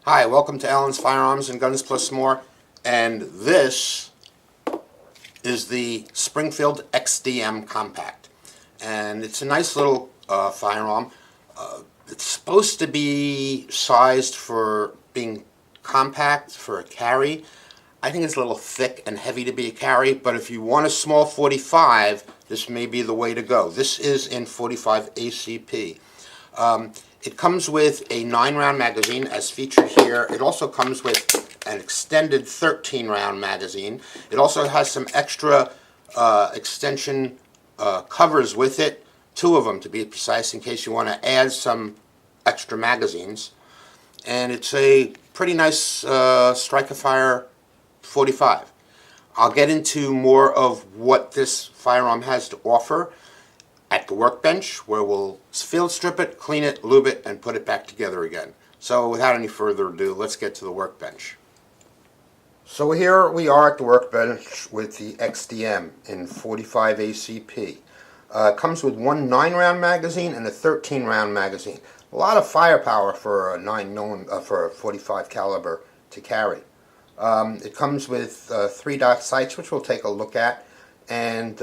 Hi, welcome to Allen's Firearms and Guns Plus More, and this is the Springfield XDM Compact, and it's a nice little firearm. It's supposed to be sized for being compact for a carry. I think it's a little thick and heavy to be a carry, but if you want a small 45, this may be the way to go. This is in 45 ACP. It comes with a 9-round magazine as featured here. It also comes with an extended 13-round magazine. It also has some extra extension covers with it, 2 of them to be precise, in case you want to add some extra magazines. And it's a pretty nice strike-a-fire 45. I'll get into more of what this firearm has to offer at the workbench, where we'll field strip it, clean it, lube it, and put it back together again. So without any further ado, let's get to the workbench. So here we are at the workbench with the XDM in 45 ACP. It comes with one 9-round magazine and a 13-round magazine. A lot of firepower for a 45 caliber to carry. It comes with 3-dot sights, which we'll take a look at, and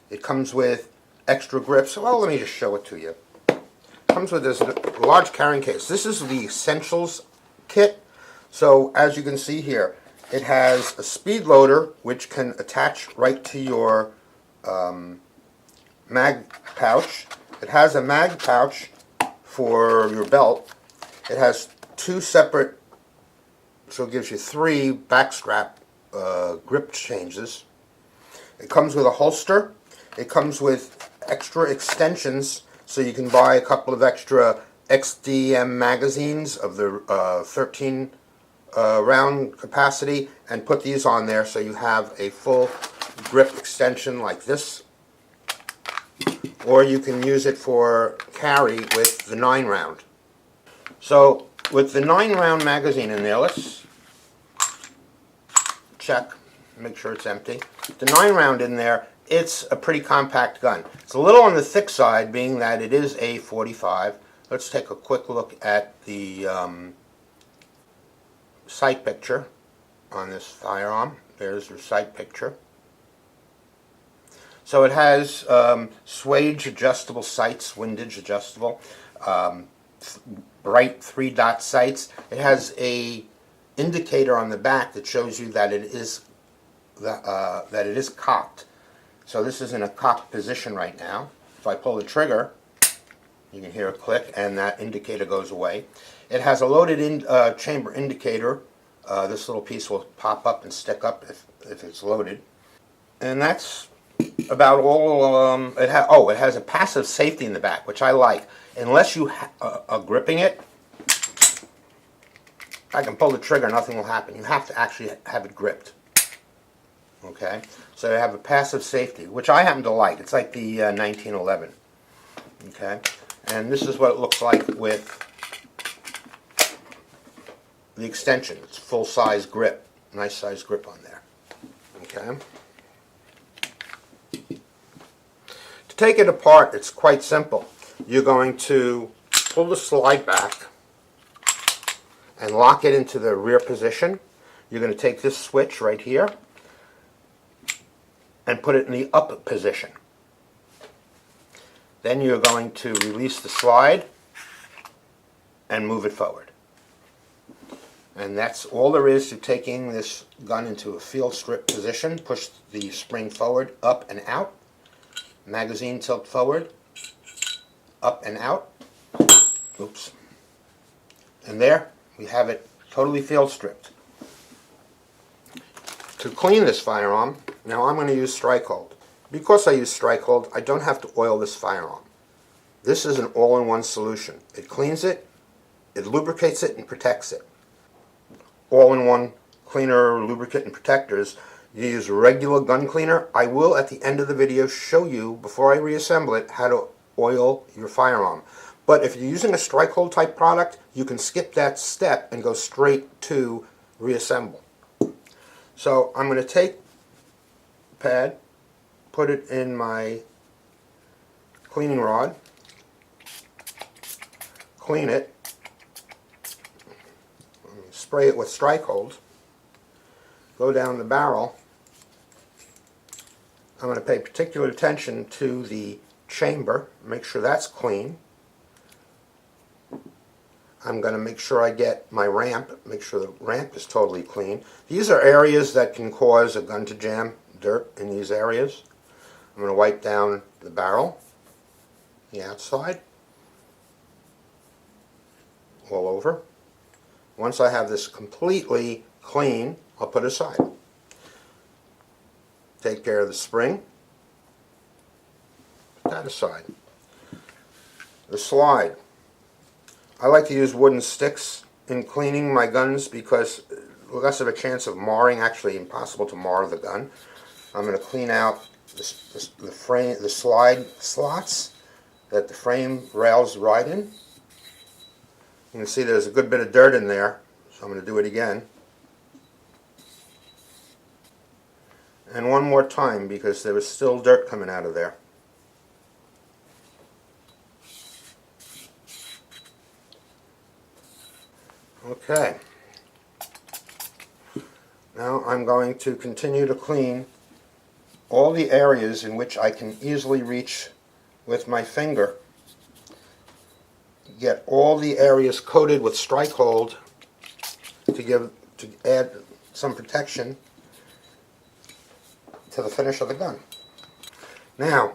it comes with extra grips. Well, let me just show it to you. It comes with this large carrying case. This is the Essentials kit. So as you can see here, it has a speed loader which can attach right to your mag pouch. It has a mag pouch for your belt. It has 2 separate, so it gives you 3 backstrap grip changes. It comes with a holster. It comes with extra extensions, so you can buy a couple of extra XDM magazines of the 13 round capacity and put these on there so you have a full grip extension like this. Or you can use it for carry with the 9-round. So with the 9-round magazine in there, let's check, make sure it's empty. The 9-round in there, it's a pretty compact gun. It's a little on the thick side, being that it is a 45. Let's take a quick look at the sight picture on this firearm. There's your sight picture. So it has swage adjustable sights, windage adjustable, bright 3-dot sights. It has a indicator on the back that shows you that it is cocked. So this is in a cocked position right now. If I pull the trigger, you can hear a click and that indicator goes away. It has a loaded chamber indicator. This little piece will pop up and stick up if it's loaded. And that's about all. It has a passive safety in the back, which I like. Unless you are gripping it, I can pull the trigger, nothing will happen. You have to actually have it gripped. Okay, so they have a passive safety, which I happen to like. It's like the 1911. Okay, and this is what it looks like with the extension. It's full-size grip, nice size grip on there. Okay. To take it apart, it's quite simple. You're going to pull the slide back and lock it into the rear position. You're going to take this switch right here and put it in the up position. Then you're going to release the slide and move it forward. And that's all there is to taking this gun into a field strip position. Push the spring forward, up and out. Magazine tilt forward, up and out. Oops. And there we have it totally field stripped. To clean this firearm, now I'm going to use strike hold. Because I use strike hold, I don't have to oil this firearm. This is an all-in-one solution. It cleans it, it lubricates it, and protects it. All-in-one cleaner, lubricant, and protectors. You use regular gun cleaner. I will, at the end of the video, show you, before I reassemble it, how to oil your firearm. But if you're using a strike hold type product, you can skip that step and go straight to reassemble. So I'm going to take the pad, put it in my cleaning rod, clean it, spray it with strike hold, go down the barrel. I'm going to pay particular attention to the chamber, make sure that's clean. I'm going to make sure I get my ramp, make sure the ramp is totally clean. These are areas that can cause a gun to jam, dirt in these areas. I'm going to wipe down the barrel, the outside, all over. Once I have this completely clean, I'll put it aside. Take care of the spring, put that aside. The slide. I like to use wooden sticks in cleaning my guns because less of a chance of marring, actually impossible to mar the gun. I'm going to clean out the frame, the slide slots that the frame rails ride in. You can see there's a good bit of dirt in there, so I'm going to do it again. And one more time because there was still dirt coming out of there. Okay. Now I'm going to continue to clean all the areas in which I can easily reach with my finger. Get all the areas coated with strike hold to add some protection to the finish of the gun. Now,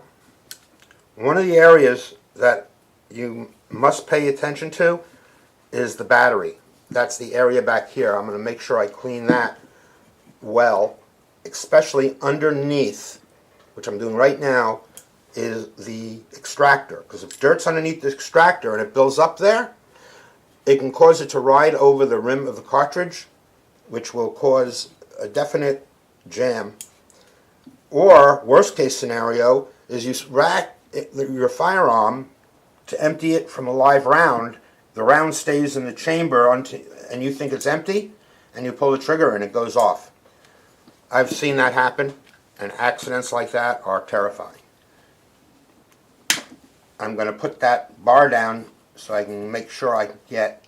one of the areas that you must pay attention to is the battery. That's the area back here. I'm going to make sure I clean that well, especially underneath, which I'm doing right now, is the extractor. Because if dirt's underneath the extractor and it builds up there, it can cause it to ride over the rim of the cartridge, which will cause a definite jam. Or, worst case scenario, is you rack your firearm to empty it from a live round. The round stays in the chamber and you think it's empty, and you pull the trigger and it goes off. I've seen that happen, and accidents like that are terrifying. I'm going to put that bar down so I can make sure I get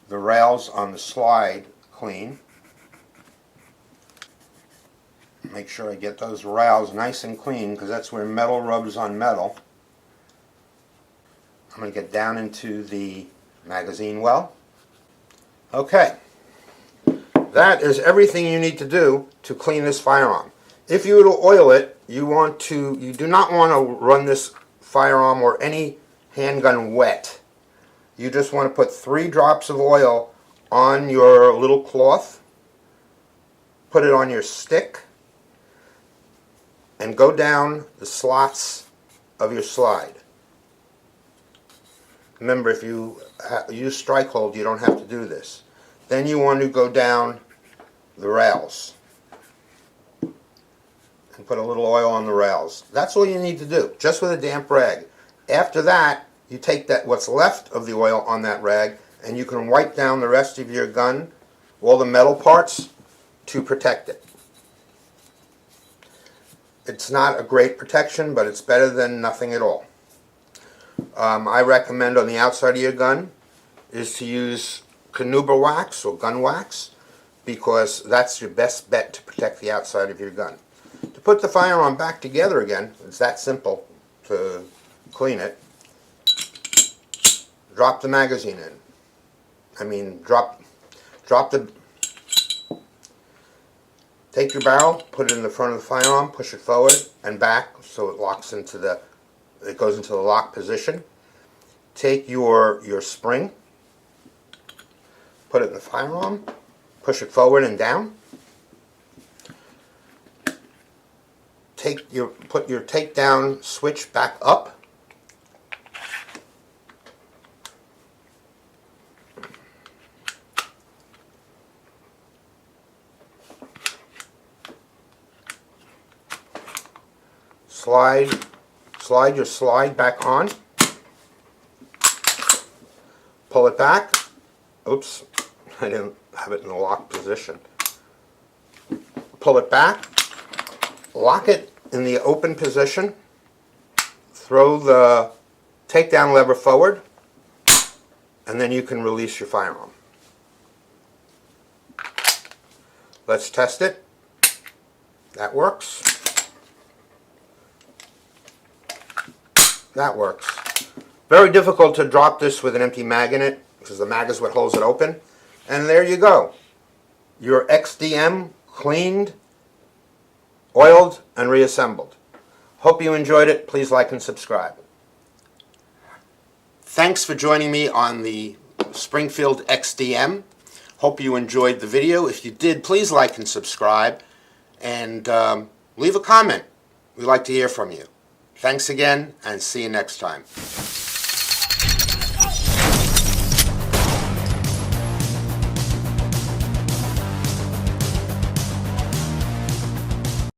the rails on the slide clean. Make sure I get those rails nice and clean because that's where metal rubs on metal. I'm going to get down into the magazine well. Okay, that is everything you need to do to clean this firearm. If you were to oil it, you do not want to run this firearm or any handgun wet. You just want to put 3 drops of oil on your little cloth, put it on your stick, and go down the slots of your slide. Remember, if you use strike hold, you don't have to do this. Then you want to go down the rails and put a little oil on the rails. That's all you need to do, just with a damp rag. After that, you take what's left of the oil on that rag, and you can wipe down the rest of your gun, all the metal parts, to protect it. It's not a great protection, but it's better than nothing at all. I recommend on the outside of your gun is to use carnauba wax or gun wax, because that's your best bet to protect the outside of your gun. To put the firearm back together again, it's that simple to clean it. Drop the magazine in. Take your barrel, put it in the front of the firearm, push it forward and back so it locks into it goes into the lock position. Take your spring, put it in the firearm, push it forward and down. Put your takedown switch back up. Slide your slide back on. Pull it back. Oops, I didn't have it in the lock position. Pull it back. Lock it in the open position. Throw the takedown lever forward, and then you can release your firearm. Let's test it. That works. That works. Very difficult to drop this with an empty mag in it, because the mag is what holds it open. And there you go. Your XDM cleaned, oiled, and reassembled. Hope you enjoyed it. Please like and subscribe. Thanks for joining me on the Springfield XDM. Hope you enjoyed the video. If you did, please like and subscribe. And leave a comment. We'd like to hear from you. Thanks again, and see you next time.